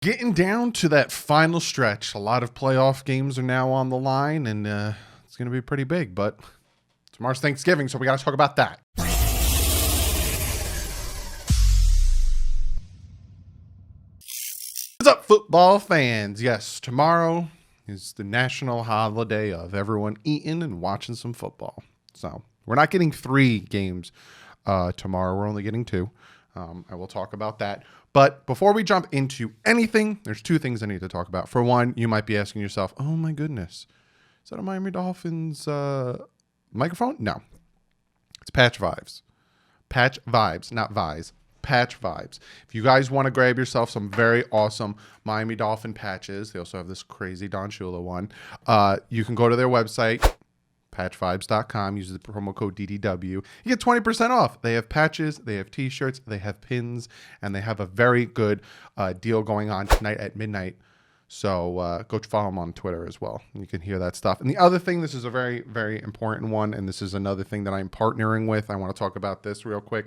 Getting down to that final stretch. A lot of playoff games are now on the line, and it's going to be pretty big. But tomorrow's Thanksgiving, so we got to talk about that. What's up, football fans? Yes, tomorrow is the national holiday of everyone eating and watching some football. So we're not getting 3 games tomorrow. We're only getting 2. I will talk about that. But before we jump into anything, there's 2 things I need to talk about. For one, you might be asking yourself, oh my goodness, is that a Miami Dolphins microphone? No, it's Patch Vibes. Patch Vibes, not Vibes. Patch Vibes. If you guys want to grab yourself some very awesome Miami Dolphin patches, they also have this crazy Don Shula one. You can go to their website, patchvibes.com. Use the promo code DDW. You get 20% off. They have patches, they have t-shirts, they have pins, and they have a very good deal going on tonight at midnight. So go follow them on Twitter as well. You can hear that stuff. And the other thing, this is a very, very important one, and this is another thing that I'm partnering with. I want to talk about this real quick.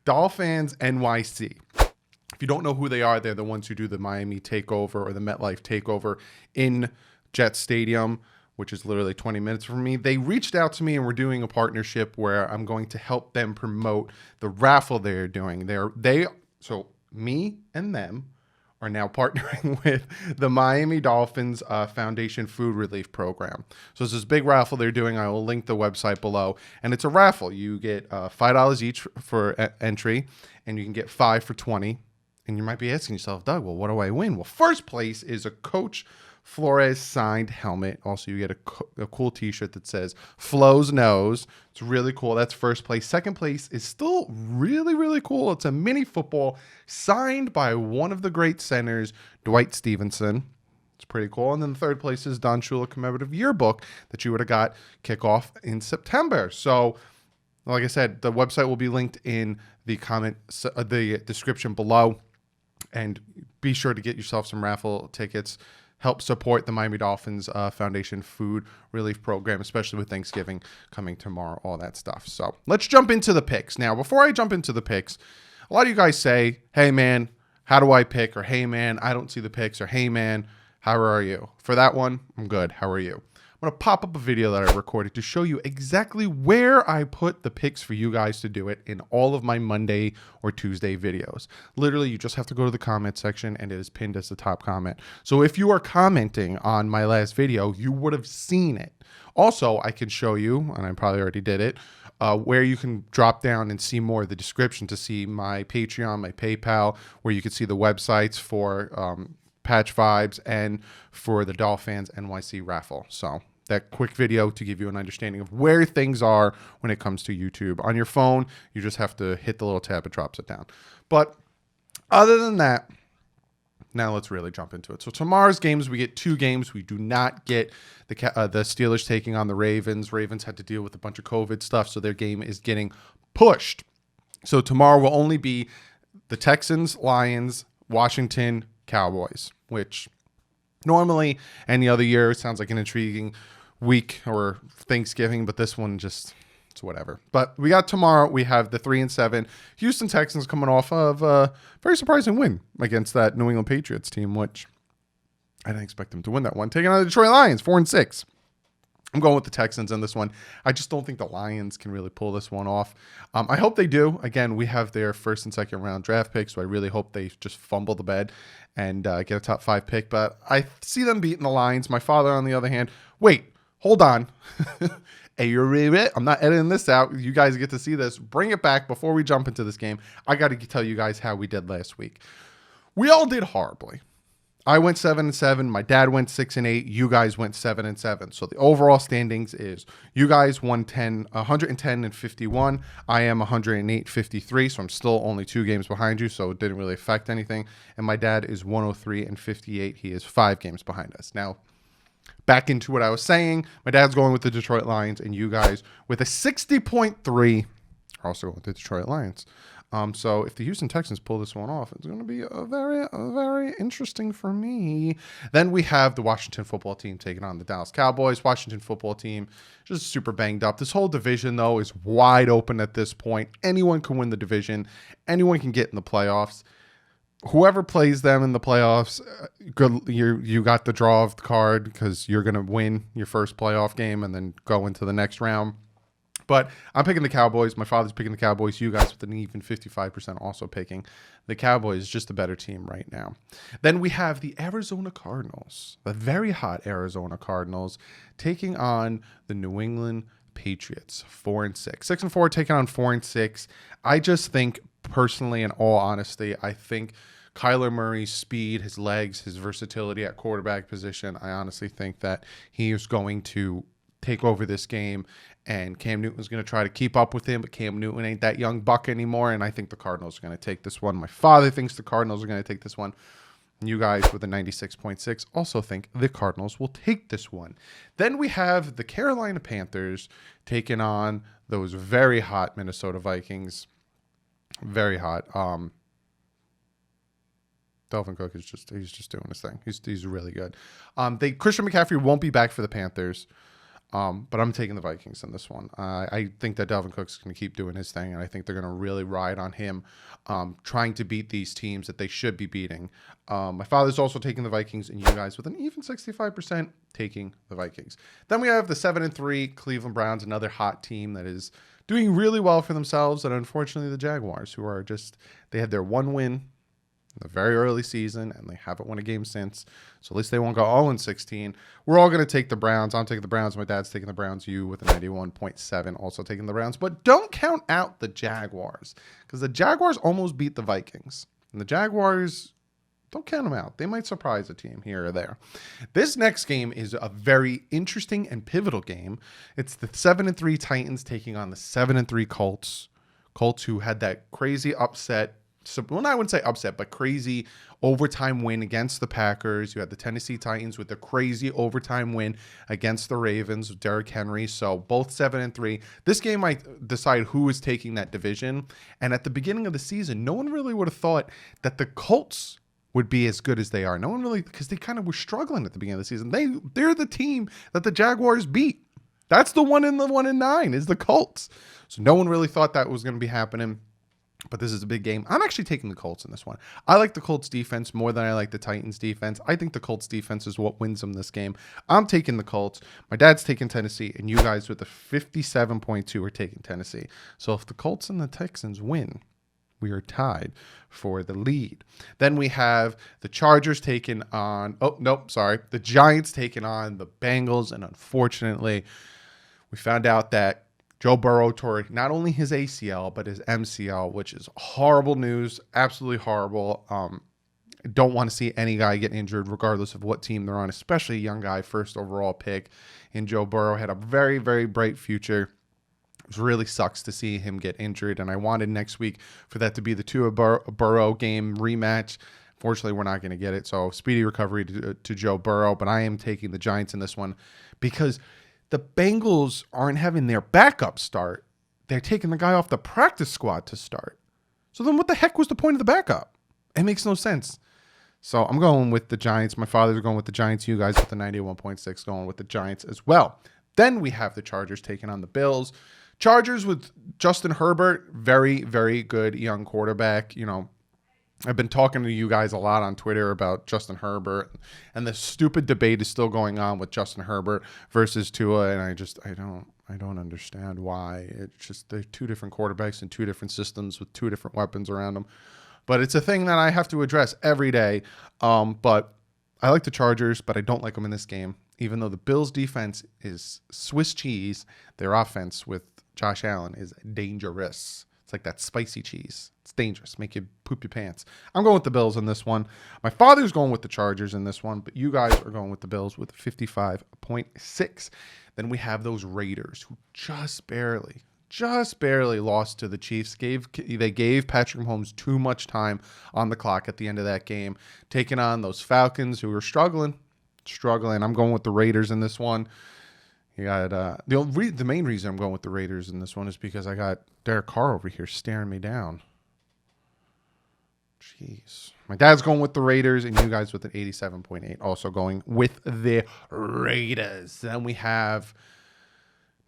Dolphins NYC. If you don't know who they are, they're the ones who do the Miami takeover or the MetLife takeover in Jet Stadium, which is literally 20 minutes from me. They reached out to me and we're doing a partnership where I'm going to help them promote the raffle they're doing. So me and them are now partnering with the Miami Dolphins Foundation Food Relief Program. So it's this big raffle they're doing. I will link the website below. And it's a raffle. You get $5 each for entry, and you can get 5 for 20. And you might be asking yourself, Doug, well, what do I win? Well, first place is a Coach Flores signed helmet. Also, you get a cool t-shirt that says Flo's Nose. It's really cool. That's first place. Second place is still really, really cool. It's a mini football signed by one of the great centers, Dwight Stevenson. It's pretty cool. And then the third place is Don Shula commemorative yearbook that you would have got kickoff in September. So, like I said, the website will be linked in the the description below. And be sure to get yourself some raffle tickets. Help support the Miami Dolphins Foundation Food Relief Program, especially with Thanksgiving coming tomorrow, all that stuff. So let's jump into the picks. Now, before I jump into the picks, a lot of you guys say, hey, man, how do I pick? Or, hey, man, I don't see the picks. Or, hey, man, how are you? For that one, I'm good. How are you? I'm going to pop up a video that I recorded to show you exactly where I put the picks for you guys to do it in all of my Monday or Tuesday videos. Literally, you just have to go to the comment section and it is pinned as the top comment. So if you are commenting on my last video, you would have seen it. Also, I can show you, and I probably already did it, where you can drop down and see more of the description to see my Patreon, my PayPal, where you can see the websites for Patch Vibes and for the Dolphins NYC raffle. So that quick video to give you an understanding of where things are when it comes to YouTube. On your phone, you just have to hit the little tab, it drops it down. But other than that, now let's really jump into it. So tomorrow's games, we get 2 games. We do not get the Steelers taking on the Ravens. Ravens had to deal with a bunch of COVID stuff, so their game is getting pushed. So tomorrow will only be the Texans, Lions, Washington, Cowboys, which normally any other year sounds like an intriguing week or Thanksgiving, but this one just, it's whatever. But we got tomorrow, we have the 3-7 Houston Texans coming off of a very surprising win against that New England Patriots team, which I didn't expect them to win that one. Taking on the Detroit Lions, 4-6. I'm going with the Texans in this one. I just don't think the Lions can really pull this one off. I hope they do. Again, we have their first and second round draft picks, so I really hope they just fumble the bed and get a top 5 pick. But I see them beating the Lions. My father, on the other hand, wait, hold on. Hey, I'm not editing this out. You guys get to see this. Bring it back before we jump into this game. I got to tell you guys how we did last week. We all did horribly. I went 7-7. My dad went 6-8. You guys went 7-7. So the overall standings is you guys won 110-51. I am 108-53. So I'm still only 2 games behind you. So it didn't really affect anything. And my dad is 103-58. He is 5 games behind us. Now, back into what I was saying. My dad's going with the Detroit Lions, and you guys with a 60.3 are also going with the Detroit Lions. So if the Houston Texans pull this one off, it's going to be a very interesting for me. Then we have the Washington football team taking on the Dallas Cowboys. Washington football team just super banged up. This whole division, though, is wide open at this point. Anyone can win the division. Anyone can get in the playoffs. whoever plays them in the playoffs, good. You got the draw of the card because you're gonna win your first playoff game and then go into the next round. But I'm picking the Cowboys. My father's picking the Cowboys. You guys with an even 55% also picking the Cowboys. Just a better team right now. Then we have the Arizona Cardinals, the very hot Arizona Cardinals, taking on the New England Patriots, 4-6, 6-4, taking on 4-6. I just think, personally, in all honesty, I think Kyler Murray's speed, his legs, his versatility at quarterback position, I honestly think that he is going to take over this game, and Cam Newton's going to try to keep up with him, but Cam Newton ain't that young buck anymore, and I think the Cardinals are going to take this one. My father thinks the Cardinals are going to take this one. You guys with a 96.6 also think the Cardinals will take this one. Then we have the Carolina Panthers taking on those very hot Minnesota Vikings. Very hot. Dalvin Cook is he's just doing his thing. He's really good. Christian McCaffrey won't be back for the Panthers. But I'm taking the Vikings in this one. I think that Dalvin Cook's going to keep doing his thing, and I think they're going to really ride on him, trying to beat these teams that they should be beating. My father's also taking the Vikings, and you guys with an even 65% taking the Vikings. Then we have the 7-3 Cleveland Browns, another hot team that is doing really well for themselves, and unfortunately the Jaguars, who are they had their one win in the very early season, and they haven't won a game since. So at least they won't go 0-16. We're all going to take the Browns. I'm taking the Browns. My dad's taking the Browns. You with a 91.7 also taking the Browns. But don't count out the Jaguars, because the Jaguars almost beat the Vikings. And the Jaguars, don't count them out. They might surprise a team here or there. This next game is a very interesting and pivotal game. It's the 7-3 Titans taking on the 7-3 Colts. Colts, who had that crazy upset. So, well, I wouldn't say upset, but crazy overtime win against the Packers. You had the Tennessee Titans with the crazy overtime win against the Ravens with Derrick Henry. So both 7-3. This game might decide who is taking that division. And at the beginning of the season, no one really would have thought that the Colts would be as good as they are. No one really, because they kind of were struggling at the beginning of the season. They're the team that the Jaguars beat. That's the 1-9 is the Colts. So no one really thought that was going to be happening. But this is a big game. I'm actually taking the Colts in this one. I like the Colts defense more than I like the Titans defense. I think the Colts defense is what wins them this game. I'm taking the Colts. My dad's taking Tennessee, and you guys with the 57.2 are taking Tennessee. So if the Colts and the Texans win, we are tied for the lead. Then we have the Chargers taking on, the Giants taking on the Bengals. And unfortunately, we found out that Joe Burrow tore not only his ACL, but his MCL, which is horrible news, absolutely horrible. Don't want to see any guy get injured, regardless of what team they're on, especially a young guy, first overall pick. And Joe Burrow had a very, very bright future. It really sucks to see him get injured, and I wanted next week for that to be the Tua Burrow game rematch. Fortunately, we're not going to get it, so speedy recovery to Joe Burrow, but I am taking the Giants in this one because the Bengals aren't having their backup start. They're taking the guy off the practice squad to start. So then what the heck was the point of the backup? It makes no sense. So I'm going with the Giants. My father's going with the Giants. You guys with the 91.6 going with the Giants as well. Then we have the Chargers taking on the Bills. Chargers with Justin Herbert, very, very good young quarterback. You know, I've been talking to you guys a lot on Twitter about Justin Herbert, and the stupid debate is still going on with Justin Herbert versus Tua, and I don't understand why. It's just they're two different quarterbacks in two different systems with two different weapons around them. But it's a thing that I have to address every day. But I like the Chargers, but I don't like them in this game. Even though the Bills' defense is Swiss cheese, their offense with Josh Allen is dangerous. It's like that spicy cheese. It's dangerous. Make you poop your pants. I'm going with the Bills in this one. My father's going with the Chargers in this one, but you guys are going with the Bills with 55.6. Then we have those Raiders who just barely lost to the Chiefs. They gave Patrick Mahomes too much time on the clock at the end of that game, taking on those Falcons who were struggling. I'm going with the Raiders in this one. You got the main reason I'm going with the Raiders in this one is because I got Derek Carr over here staring me down. Jeez. My dad's going with the Raiders, and you guys with an 87.8 also going with the Raiders. Then we have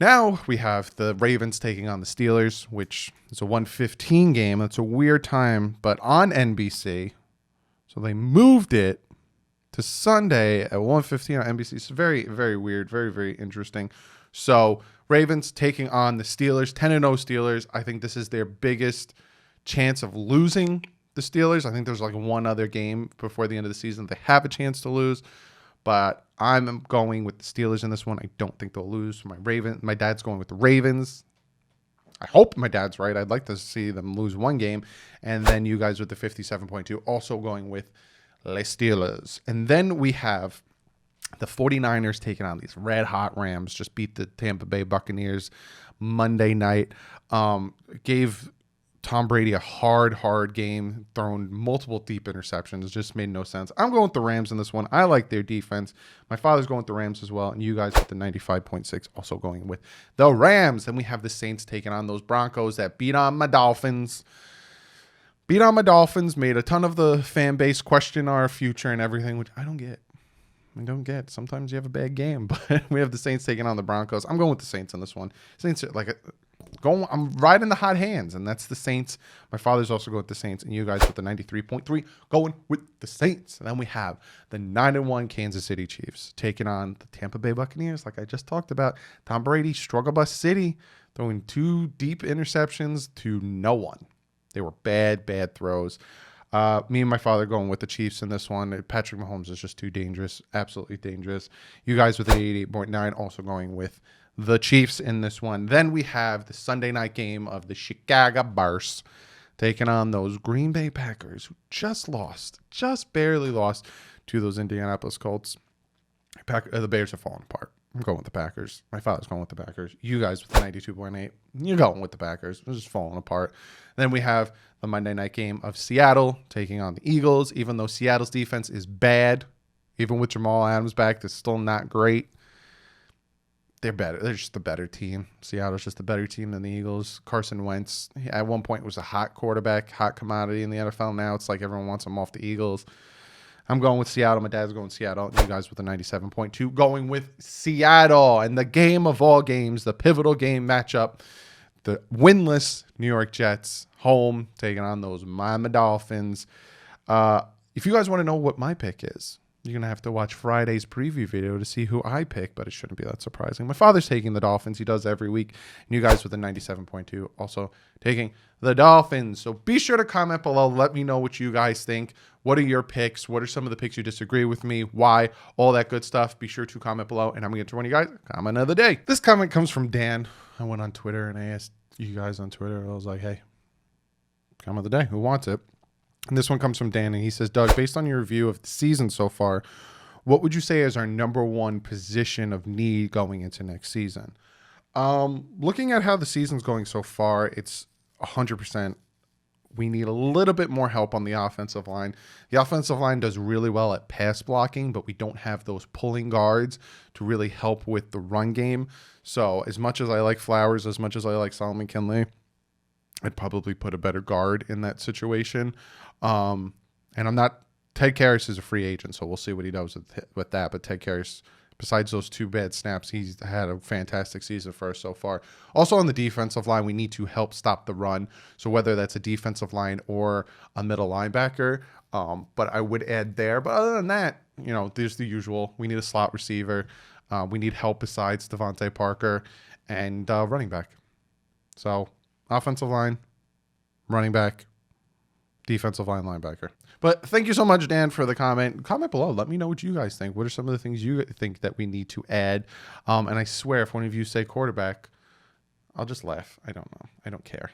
the Ravens taking on the Steelers, which is a 1:15 game. That's a weird time, but on NBC. So they moved it to Sunday at 1:15 on NBC. It's very, very weird. Very, very interesting. So Ravens taking on the Steelers, 10-0 Steelers. I think this is their biggest chance of losing the Steelers. I think there's like one other game before the end of the season they have a chance to lose. But I'm going with the Steelers in this one. I don't think they'll lose. My dad's going with the Ravens. I hope my dad's right. I'd like to see them lose one game. And then you guys with the 57.2 also going with Les Steelers. And then we have the 49ers taking on these red-hot Rams. Just beat the Tampa Bay Buccaneers Monday night. Gave Tom Brady a hard game, throwing multiple deep interceptions. Just made no sense. I'm going with the Rams in this one. I like their defense. My father's going with the Rams as well, and you guys with the 95.6 also going with the Rams. Then we have the Saints taking on those Broncos that beat on my Dolphins. Made a ton of the fan base question our future and everything, which I don't get. Sometimes you have a bad game, but we have the Saints taking on the Broncos. I'm going with the Saints in this one. Saints are I'm riding the hot hands, and that's the Saints. My father's also going with the Saints, and you guys with the 93.3 going with the Saints. And then we have the 9-1 Kansas City Chiefs taking on the Tampa Bay Buccaneers. Like I just talked about, Tom Brady, struggle bus city, throwing 2 deep interceptions to no one. They were bad throws. Me and my father going with the Chiefs in this one. Patrick Mahomes is just too dangerous, absolutely dangerous. You guys with the 88.9 also going with the Chiefs in this one. Then we have the Sunday night game of the Chicago Bears taking on those Green Bay Packers who just barely lost to those Indianapolis Colts. The Bears are falling apart. I'm going with the Packers. My father's going with the Packers. You guys with the 92.8, you're going with the Packers. They're just falling apart. Then we have the Monday night game of Seattle taking on the Eagles. Even though Seattle's defense is bad, even with Jamal Adams back, they're still not great. They're better. They're just the better team. Seattle's just a better team than the Eagles. Carson Wentz, at one point, was a hot quarterback, hot commodity in the NFL. Now it's like everyone wants him off the Eagles. I'm going with Seattle. My dad's going with Seattle. You guys with the 97.2 going with Seattle. And the game of all games, the pivotal game matchup, the winless New York Jets home taking on those Miami Dolphins. If you guys want to know what my pick is, you're going to have to watch Friday's preview video to see who I pick, but it shouldn't be that surprising. My father's taking the Dolphins. He does every week. And you guys with the 97.2 also taking the Dolphins. So be sure to comment below. Let me know what you guys think. What are your picks? What are some of the picks you disagree with me? Why? All that good stuff. Be sure to comment below, and I'm going to get to one of you guys. Comment of the day. This comment comes from Dan. I went on Twitter, and I asked you guys on Twitter. I was like, hey, comment of the day. Who wants it? And this one comes from Dan, and he says, Doug, based on your review of the season so far, what would you say is our number one position of need going into next season? Looking at how the season's going so far, it's 100%. We need a little bit more help on the offensive line. The offensive line does really well at pass blocking, but we don't have those pulling guards to really help with the run game. So as much as I like Flowers, as much as I like Solomon Kinley, I'd probably put a better guard in that situation. And Ted Karras is a free agent, so we'll see what he does with that. But Ted Karras, besides those 2 bad snaps, he's had a fantastic season for us so far. Also on the defensive line, we need to help stop the run. So whether that's a defensive line or a middle linebacker, but I would add there. But other than that, there's the usual. We need a slot receiver. We need help besides Devontae Parker and running back. So offensive line, running back, defensive line, linebacker. But thank you so much, Dan, for the comment. Comment below. Let me know what you guys think. What are some of the things you think that we need to add? And I swear, if one of you say quarterback, I'll just laugh. I don't know. I don't care.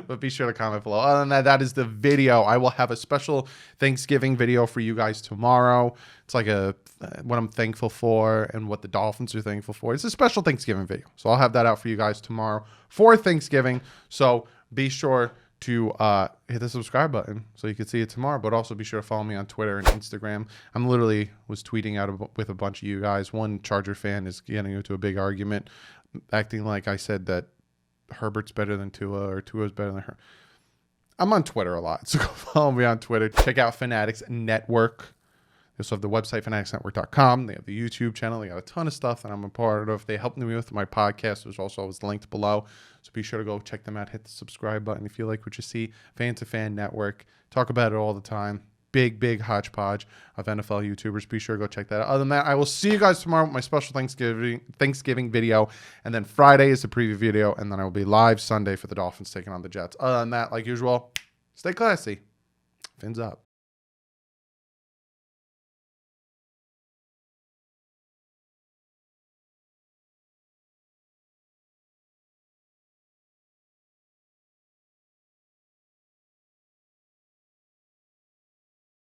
But be sure to comment below. Other than that, that is the video. I will have a special Thanksgiving video for you guys tomorrow. It's like what I'm thankful for and what the Dolphins are thankful for. It's a special Thanksgiving video. So I'll have that out for you guys tomorrow for Thanksgiving. So be sure to hit the subscribe button so you can see it tomorrow, but also be sure to follow me on Twitter and Instagram. I'm literally was tweeting out with a bunch of you guys. One Charger fan is getting into a big argument, acting like I said that Herbert's better than Tua or Tua's better than her. I'm on Twitter a lot, so go follow me on Twitter. Check out Fanatics Network. They also have the website, fanaticsnetwork.com. They have the YouTube channel. They got a ton of stuff that I'm a part of. They helped me with my podcast, which also was linked below. So be sure to go check them out. Hit the subscribe button if you like what you see. Fan to Fan Network. Talk about it all the time. big hodgepodge of NFL YouTubers. Be sure to go check that out. Other than that, I will see you guys tomorrow with my special Thanksgiving video. And then Friday is the preview video. And then I will be live Sunday for the Dolphins taking on the Jets. Other than that, like usual, stay classy. Fins up.